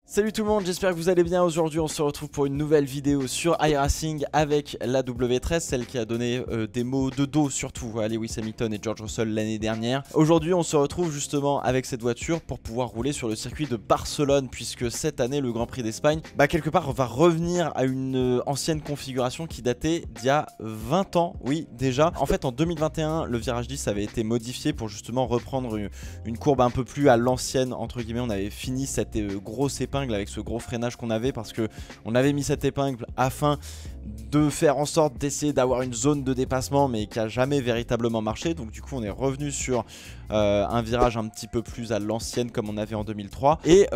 Salut tout le monde, j'espère que vous allez bien. Aujourd'hui on se retrouve pour une nouvelle vidéo sur iRacing avec la W13, celle qui a donné des mots de dos surtout à Lewis Hamilton et George Russell l'année dernière. Aujourd'hui on se retrouve justement avec cette voiture pour pouvoir rouler sur le circuit de Barcelone, puisque cette année le Grand Prix d'Espagne quelque part va revenir à une ancienne configuration qui datait d'il y a 20 ans, oui déjà. En fait en 2021 le virage 10 avait été modifié pour justement reprendre une courbe un peu plus à l'ancienne entre guillemets. On avait fini cette grosse épingle avec ce gros freinage qu'on avait, parce que on avait mis cette épingle afin de faire en sorte d'essayer d'avoir une zone de dépassement, mais qui a jamais véritablement marché. Donc du coup on est revenu sur un virage un petit peu plus à l'ancienne comme on avait en 2003. Et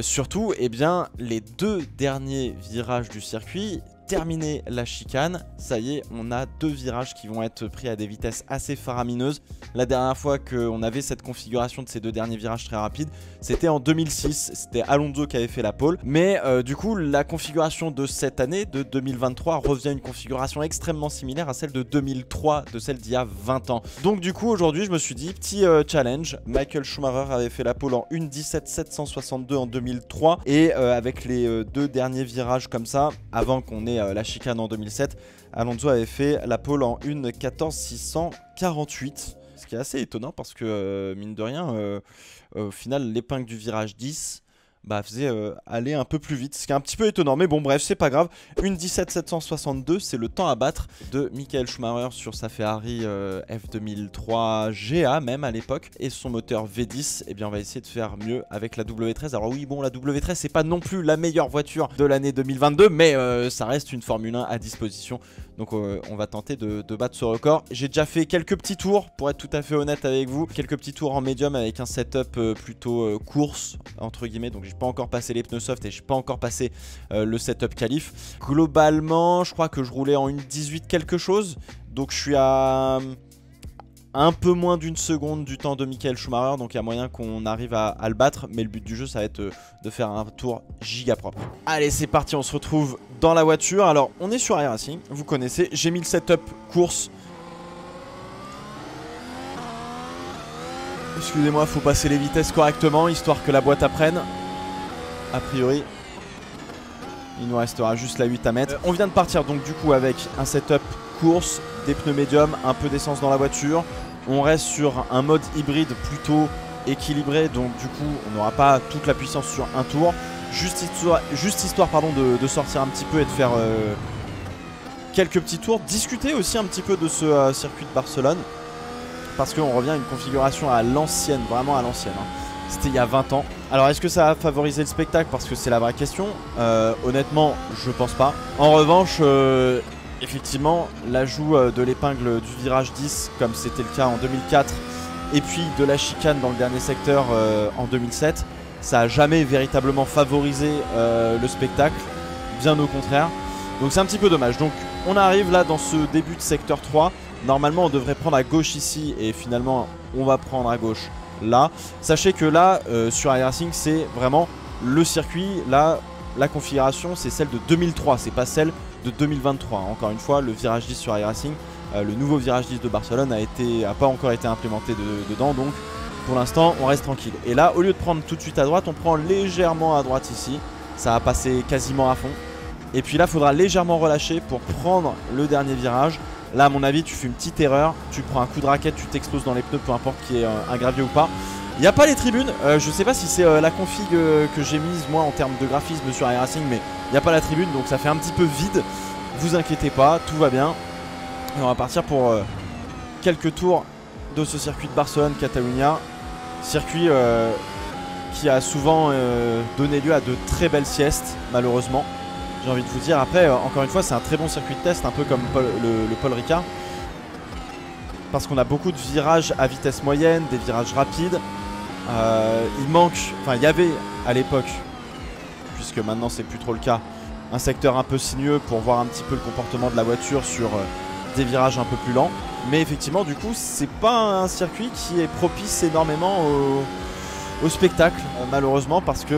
surtout eh bien les deux derniers virages du circuit, terminé la chicane, ça y est, on a deux virages qui vont être pris à des vitesses assez faramineuses. La dernière fois qu'on avait cette configuration de ces deux derniers virages très rapides, c'était en 2006, c'était Alonso qui avait fait la pole. Mais du coup, la configuration de cette année, de 2023, revient à une configuration extrêmement similaire à celle de 2003, de celle d'il y a 20 ans. Donc du coup, aujourd'hui, je me suis dit, petit challenge. Michael Schumacher avait fait la pole en 1.17.762 en 2003. Et avec les deux derniers virages comme ça, avant qu'on ait la chicane en 2007, Alonso avait fait la pole en 1.14.648, ce qui est assez étonnant parce que mine de rien au final l'épingle du virage 10 faisait aller un peu plus vite, ce qui est un petit peu étonnant, mais bon bref, c'est pas grave. 1.17.762, c'est le temps à battre de Michael Schumacher sur sa Ferrari F2003 GA même à l'époque, et son moteur V10. Et bien on va essayer de faire mieux avec la W13. Alors oui, bon, la W13 c'est pas non plus la meilleure voiture de l'année 2022, mais ça reste une Formule 1 à disposition, donc on va tenter de battre ce record. J'ai déjà fait quelques petits tours, pour être tout à fait honnête avec vous, quelques petits tours en médium avec un setup plutôt course entre guillemets, donc j'ai pas encore passé les pneus soft et j'ai pas encore passé le setup qualif. Globalement je crois que je roulais en 1.18 quelque chose, donc je suis à un peu moins d'une seconde du temps de Michael Schumacher, donc il y a moyen qu'on arrive à le battre, mais le but du jeu ça va être de faire un tour giga propre. Allez, c'est parti, on se retrouve dans la voiture. Alors on est sur iRacing, vous connaissez, j'ai mis le setup course. Excusez-moi, faut passer les vitesses correctement histoire que la boîte apprenne. A priori il nous restera juste la 8 à mettre. On vient de partir donc du coup avec un setup course, des pneus médiums, un peu d'essence dans la voiture. On reste sur un mode hybride plutôt équilibré, donc du coup on n'aura pas toute la puissance sur un tour. Juste histoire pardon, de sortir un petit peu et de faire quelques petits tours. Discuter aussi un petit peu de ce circuit de Barcelone, parce qu'on revient à une configuration à l'ancienne, vraiment à l'ancienne, hein. C'était il y a 20 ans. Alors est-ce que ça a favorisé le spectacle? Parce que c'est la vraie question. Honnêtement, je pense pas. En revanche, effectivement, l'ajout de l'épingle du virage 10, comme c'était le cas en 2004, et puis de la chicane dans le dernier secteur en 2007, ça a jamais véritablement favorisé le spectacle, bien au contraire. Donc c'est un petit peu dommage. Donc on arrive là dans ce début de secteur 3. Normalement on devrait prendre à gauche ici, et finalement on va prendre à gauche là. Sachez que là sur iRacing c'est vraiment le circuit, là la configuration c'est celle de 2003, c'est pas celle de 2023. Encore une fois, le virage 10 sur iRacing, le nouveau virage 10 de Barcelone a pas encore été implémenté dedans, donc pour l'instant on reste tranquille. Et là, au lieu de prendre tout de suite à droite, on prend légèrement à droite ici, ça va passer quasiment à fond. Et puis là, il faudra légèrement relâcher pour prendre le dernier virage. Là, à mon avis, tu fais une petite erreur, tu prends un coup de raquette, tu t'exploses dans les pneus, peu importe qu'il y ait un gravier ou pas. Il n'y a pas les tribunes, je sais pas si c'est la config que j'ai mise moi en termes de graphisme sur iRacing, mais il n'y a pas la tribune, donc ça fait un petit peu vide. Vous inquiétez pas, tout va bien. Et on va partir pour quelques tours de ce circuit de Barcelone-Catalunya. Circuit qui a souvent donné lieu à de très belles siestes, malheureusement. J'ai envie de vous dire, après, encore une fois, c'est un très bon circuit de test, un peu comme le Paul Ricard. Parce qu'on a beaucoup de virages à vitesse moyenne, des virages rapides. Il y avait à l'époque, puisque maintenant c'est plus trop le cas, un secteur un peu sinueux pour voir un petit peu le comportement de la voiture sur des virages un peu plus lents. Mais effectivement, du coup, c'est pas un circuit qui est propice énormément au spectacle, malheureusement, parce que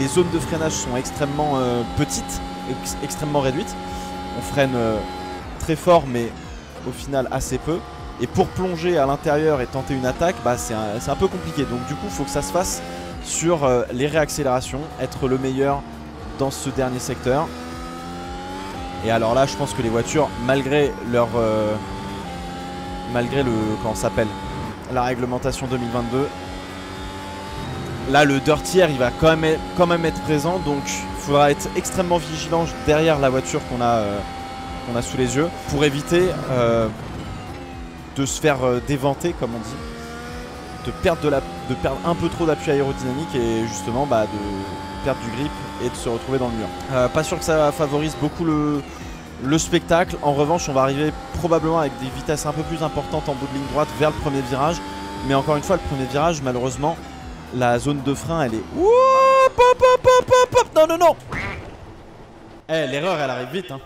les zones de freinage sont extrêmement petites, extrêmement réduites. On freine très fort, mais au final assez peu. Et pour plonger à l'intérieur et tenter une attaque, c'est un peu compliqué. Donc du coup, il faut que ça se fasse sur les réaccélérations, être le meilleur dans ce dernier secteur. Et alors là je pense que les voitures, malgré leur malgré le, comment ça s'appelle, la réglementation 2022, là le Dirty Air il va quand même être présent, donc il faudra être extrêmement vigilant derrière la voiture qu'on a sous les yeux pour éviter de se faire déventer, comme on dit, de perdre un peu trop d'appui aérodynamique et justement de perdre du grip et de se retrouver dans le mur. Pas sûr que ça favorise beaucoup le spectacle. En revanche, on va arriver probablement avec des vitesses un peu plus importantes en bout de ligne droite vers le premier virage. Mais encore une fois, le premier virage, malheureusement, la zone de frein, elle est... Non, non, non. L'erreur, elle arrive vite, hein.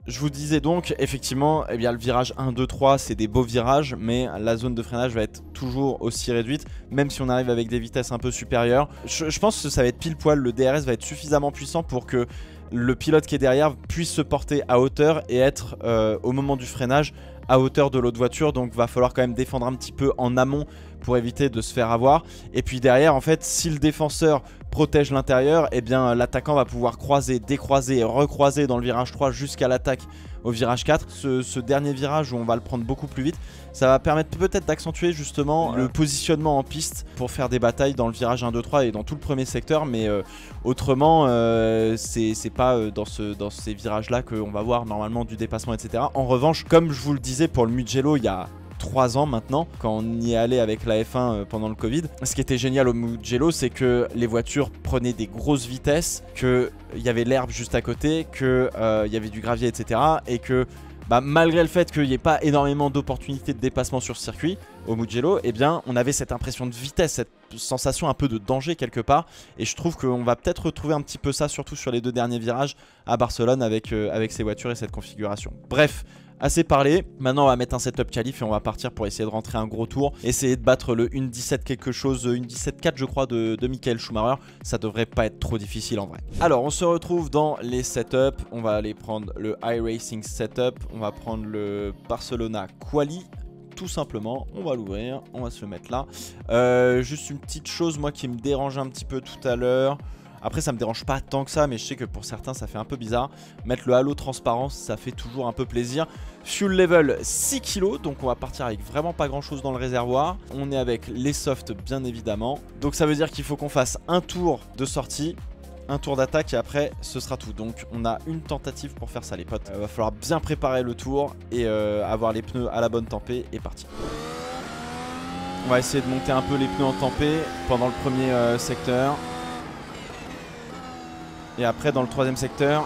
Je vous disais donc, effectivement, eh bien, le virage 1, 2, 3, c'est des beaux virages, mais la zone de freinage va être toujours aussi réduite, même si on arrive avec des vitesses un peu supérieures. Je pense que ça va être pile poil, le DRS va être suffisamment puissant pour que le pilote qui est derrière puisse se porter à hauteur et être, au moment du freinage, à hauteur de l'autre voiture. Donc va falloir quand même défendre un petit peu en amont pour éviter de se faire avoir. Et puis derrière, en fait, si le défenseur protège l'intérieur, eh bien l'attaquant va pouvoir croiser, décroiser et recroiser dans le virage 3 jusqu'à l'attaque au virage 4. Ce dernier virage où on va le prendre beaucoup plus vite, ça va permettre peut-être d'accentuer justement le positionnement en piste pour faire des batailles dans le virage 1, 2, 3 et dans tout le premier secteur. Mais autrement, c'est pas dans ces virages là qu'on va voir normalement du dépassement, etc. En revanche, comme je vous le disais pour le Mugello il y a 3 ans maintenant, quand on y est allé avec la F1 pendant le Covid. Ce qui était génial au Mugello, c'est que les voitures prenaient des grosses vitesses, qu'il y avait l'herbe juste à côté, qu'il y avait du gravier, etc. Et que malgré le fait qu'il n'y ait pas énormément d'opportunités de dépassement sur ce circuit, au Mugello, eh bien, on avait cette impression de vitesse, cette sensation un peu de danger quelque part. Et je trouve qu'on va peut-être retrouver un petit peu ça, surtout sur les 2 derniers virages à Barcelone avec ces voitures et cette configuration. Bref, assez parlé, maintenant on va mettre un setup qualif et on va partir pour essayer de rentrer un gros tour, essayer de battre le 1.17 quelque chose, 1.17.4 je crois de Michael Schumacher. Ça devrait pas être trop difficile en vrai. Alors on se retrouve dans les setups, on va aller prendre le iRacing setup, on va prendre le Barcelona Quali. Tout simplement, on va l'ouvrir, on va se le mettre là. Juste une petite chose moi qui me dérange un petit peu tout à l'heure. Après ça me dérange pas tant que ça, mais je sais que pour certains ça fait un peu bizarre. Mettre le halo transparence, ça fait toujours un peu plaisir. Fuel level 6 kg, donc on va partir avec vraiment pas grand chose dans le réservoir. On est avec les softs bien évidemment. Donc ça veut dire qu'il faut qu'on fasse un tour de sortie, un tour d'attaque et après ce sera tout. Donc on a une tentative pour faire ça les potes. Va falloir bien préparer le tour et avoir les pneus à la bonne tempée et partir. On va essayer de monter un peu les pneus en tempée pendant le premier secteur. Et après dans le 3e secteur,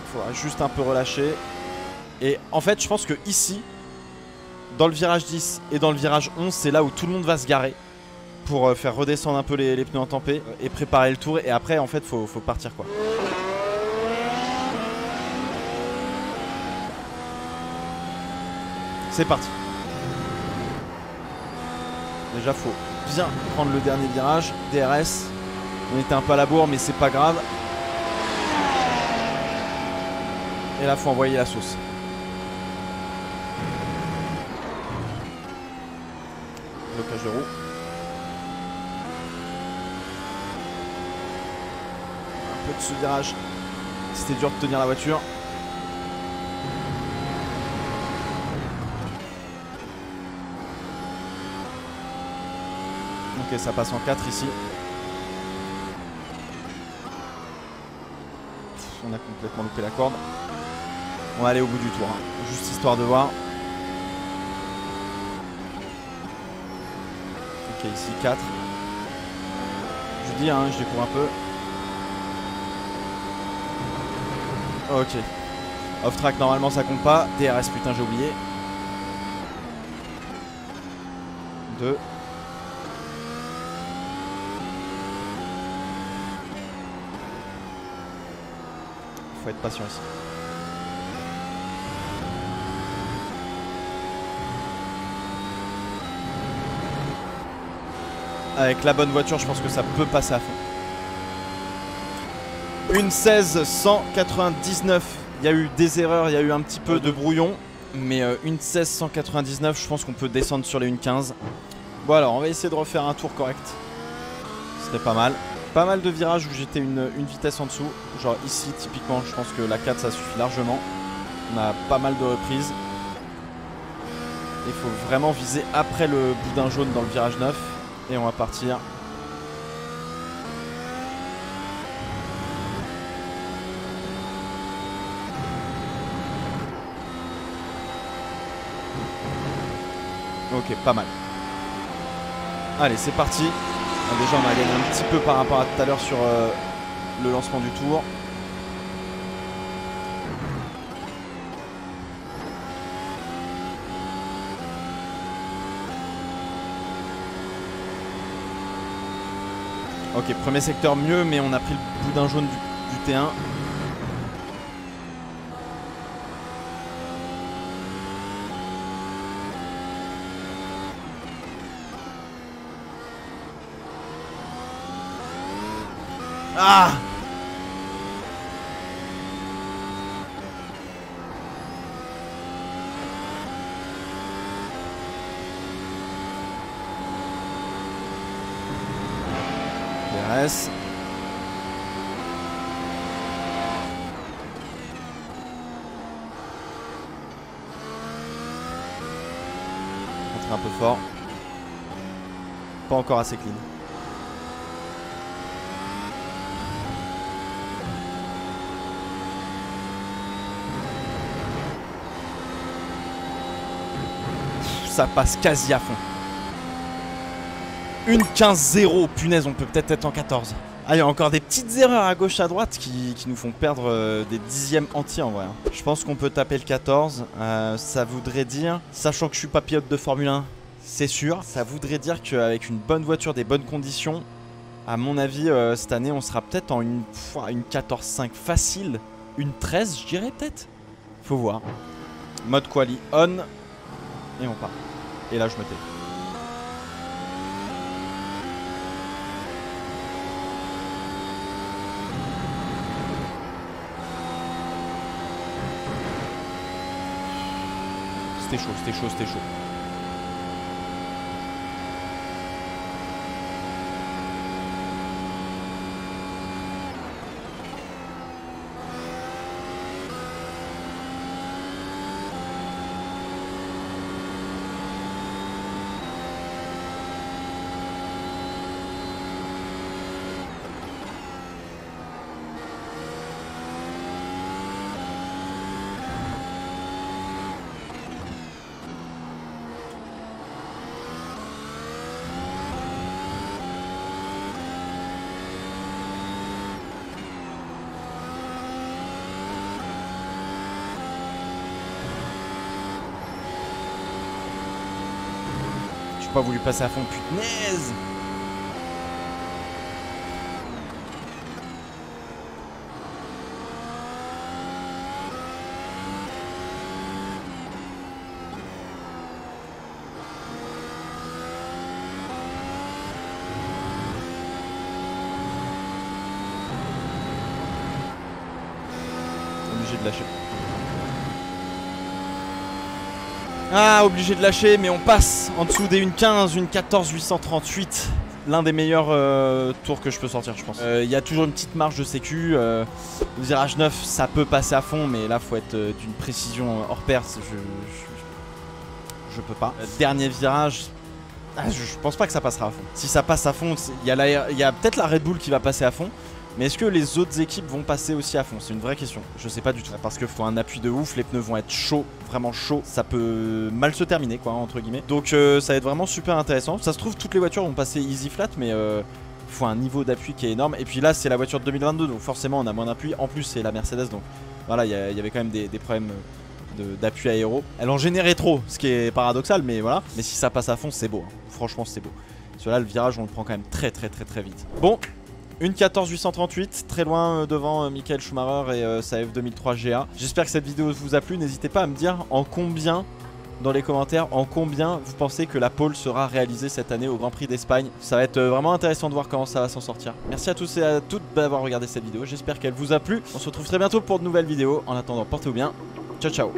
il faudra juste un peu relâcher. Et en fait je pense que ici, dans le virage 10 et dans le virage 11, c'est là où tout le monde va se garer pour faire redescendre un peu les pneus en tempée et préparer le tour. Et après en fait faut partir quoi. C'est parti. Déjà faut bien prendre le dernier virage. DRS. On était un peu à la bourre mais c'est pas grave. Et là faut envoyer la sauce. Blocage de roue. Un peu de ce virage. C'était dur de tenir la voiture. Ok, ça passe en 4 ici. On a complètement loupé la corde. On va aller au bout du tour, hein. Juste histoire de voir. Ok, ici 4. Je dis, hein, je découvre un peu. Ok. Off-track, normalement ça compte pas. DRS, putain, j'ai oublié. 2. Faut être patient ici. Avec la bonne voiture, je pense que ça peut passer à fond. Une 16 199. Il y a eu des erreurs, il y a eu un petit peu de brouillon. Mais une 16 199, je pense qu'on peut descendre sur les 1.15. Bon alors, on va essayer de refaire un tour correct. serait pas mal. Pas mal de virages où j'étais une vitesse en dessous. Genre ici, typiquement, je pense que la 4, ça suffit largement. On a pas mal de reprises. Il faut vraiment viser après le boudin jaune dans le virage 9. Et on va partir. Ok, pas mal. Allez, c'est parti. Déjà, on a gagné un petit peu par rapport à tout à l'heure sur le lancement du tour. Ok, premier secteur mieux, mais on a pris le boudin jaune du T1. Ah! PRS. Rentrer un peu fort. Pas encore assez clean. Ça passe quasi à fond. Une 15-0, punaise, on peut peut-être être en 14. Ah, il y a encore des petites erreurs à gauche à droite qui nous font perdre des dixièmes entiers en vrai. Je pense qu'on peut taper le 14. Ça voudrait dire, sachant que je suis pas pilote de Formule 1, c'est sûr, ça voudrait dire qu'avec une bonne voiture, des bonnes conditions, à mon avis, cette année, on sera peut-être en une 14-5 facile. Une 13, je dirais peut-être. Faut voir. Mode quali on. Et on part. Et là, je me tais. C'était chaud, c'était chaud, c'était chaud. J'ai pas voulu passer à fond, punaise. Obligé de lâcher. Ah, obligé de lâcher, mais on passe en dessous des 1.15, une 14 838. L'un des meilleurs tours que je peux sortir, je pense. Il y a toujours une petite marge de sécu. Le virage 9, ça peut passer à fond, mais là, faut être d'une précision hors pair. Je peux pas. Dernier virage, je pense pas que ça passera à fond. Si ça passe à fond, il y a peut-être la Red Bull qui va passer à fond. Mais est-ce que les autres équipes vont passer aussi à fond? C'est une vraie question. Je sais pas du tout. Parce qu'il faut un appui de ouf, les pneus vont être chauds, vraiment chauds. Ça peut mal se terminer, quoi, entre guillemets. Donc ça va être vraiment super intéressant. Ça se trouve, toutes les voitures vont passer easy flat, mais il faut un niveau d'appui qui est énorme. Et puis là, c'est la voiture de 2022, donc forcément, on a moins d'appui. En plus, c'est la Mercedes, donc voilà, il y avait quand même des problèmes d'appui aéro. Elle en générait trop, ce qui est paradoxal, mais voilà. Mais si ça passe à fond, c'est beau. Hein. Franchement, c'est beau. Parce que là, le virage, on le prend quand même très vite. Bon. Une 14 838, très loin devant Michael Schumacher et sa F2003 GA. J'espère que cette vidéo vous a plu. N'hésitez pas à me dire en combien, dans les commentaires, en combien vous pensez que la pole sera réalisée cette année au Grand Prix d'Espagne. Ça va être vraiment intéressant de voir comment ça va s'en sortir. Merci à tous et à toutes d'avoir regardé cette vidéo. J'espère qu'elle vous a plu. On se retrouve très bientôt pour de nouvelles vidéos. En attendant, portez-vous bien. Ciao, ciao.